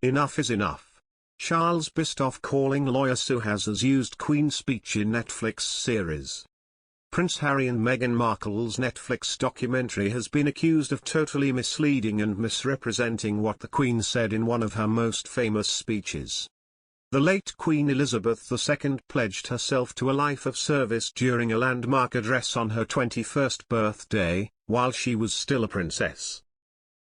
Enough is enough. Charles Bistoff calling lawyer Suhas has used Queen speech in Netflix series. Prince Harry and Meghan Markle's Netflix documentary has been accused of totally misleading and misrepresenting what the Queen said in one of her most famous speeches. The late Queen Elizabeth II pledged herself to a life of service during a landmark address on her 21st birthday, while she was still a princess.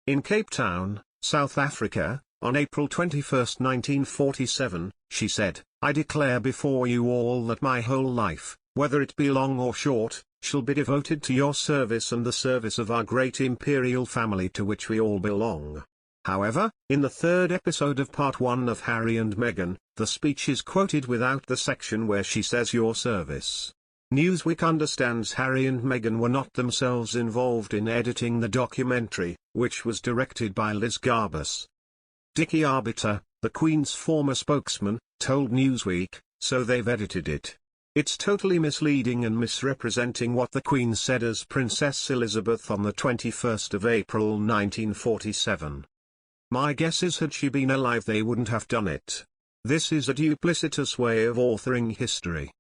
In Cape Town, South Africa, on April 21, 1947, she said, "I declare before you all that my whole life, whether it be long or short, shall be devoted to your service and the service of our great imperial family to which we all belong." However, in the third episode of Part 1 of Harry and Meghan, the speech is quoted without the section where she says your service. Newsweek understands Harry and Meghan were not themselves involved in editing the documentary, which was directed by Liz Garbus. Dickie Arbiter, the Queen's former spokesman, told Newsweek, "So they've edited it. It's totally misleading and misrepresenting what the Queen said as Princess Elizabeth on the 21st of April 1947. My guess is had she been alive they wouldn't have done it. This is a duplicitous way of authoring history."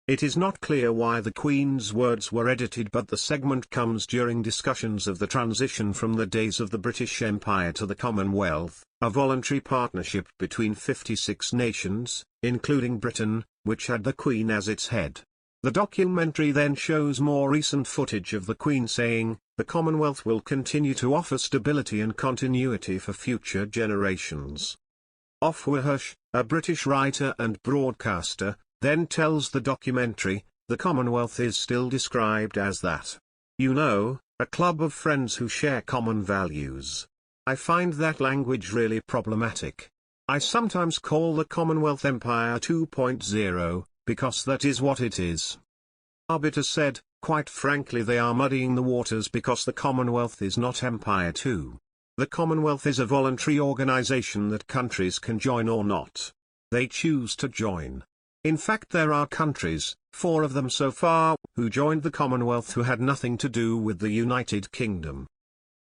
It is not clear why the Queen's words were edited, but the segment comes during discussions of the transition from the days of the British Empire to the Commonwealth, a voluntary partnership between 56 nations, including Britain, which had the Queen as its head. The documentary then shows more recent footage of the Queen saying, "The Commonwealth will continue to offer stability and continuity for future generations." Ofwar Hirsch, a British writer and broadcaster, then tells the documentary, "The Commonwealth is still described as that. You know, a club of friends who share common values. I find that language really problematic. I sometimes call the Commonwealth Empire 2.0, because that is what it is." Arbiter said, "Quite frankly they are muddying the waters because the Commonwealth is not Empire 2. The Commonwealth is a voluntary organization that countries can join or not. They choose to join. In fact there are countries, 4 of them so far, who joined the Commonwealth who had nothing to do with the United Kingdom."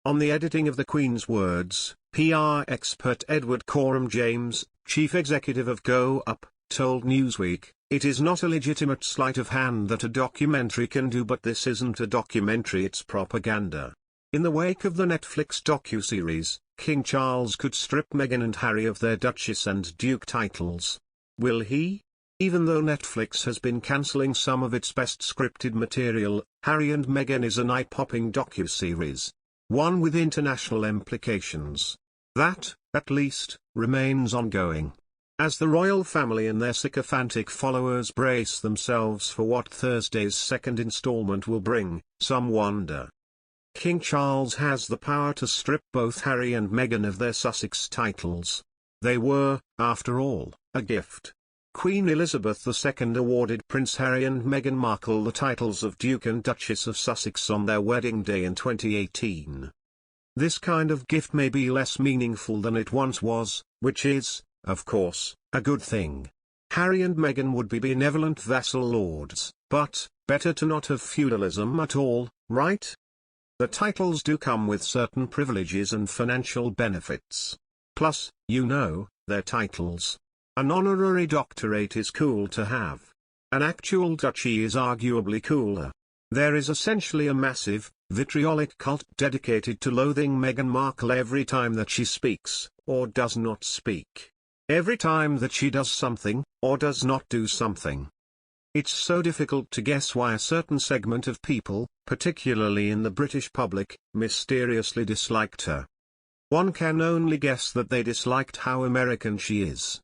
On the editing of the Queen's words, PR expert Edward Coram James, chief executive of Go Up, told Newsweek, "It is not a legitimate sleight of hand that a documentary can do, but this isn't a documentary, it's propaganda." In the wake of the Netflix docuseries, King Charles could strip Meghan and Harry of their Duchess and Duke titles. Will he? Even though Netflix has been cancelling some of its best scripted material, Harry and Meghan is an eye-popping docuseries. One with international implications. That, at least, remains ongoing. As the royal family and their sycophantic followers brace themselves for what Thursday's second installment will bring, some wonder. King Charles has the power to strip both Harry and Meghan of their Sussex titles. They were, after all, a gift. Queen Elizabeth II awarded Prince Harry and Meghan Markle the titles of Duke and Duchess of Sussex on their wedding day in 2018. This kind of gift may be less meaningful than it once was, which is, of course, a good thing. Harry and Meghan would be benevolent vassal lords, but, better to not have feudalism at all, right? The titles do come with certain privileges and financial benefits. Plus, you know, they're titles. An honorary doctorate is cool to have. An actual duchy is arguably cooler. There is essentially a massive, vitriolic cult dedicated to loathing Meghan Markle every time that she speaks, or does not speak. Every time that she does something, or does not do something. It's so difficult to guess why a certain segment of people, particularly in the British public, mysteriously disliked her. One can only guess that they disliked how American she is.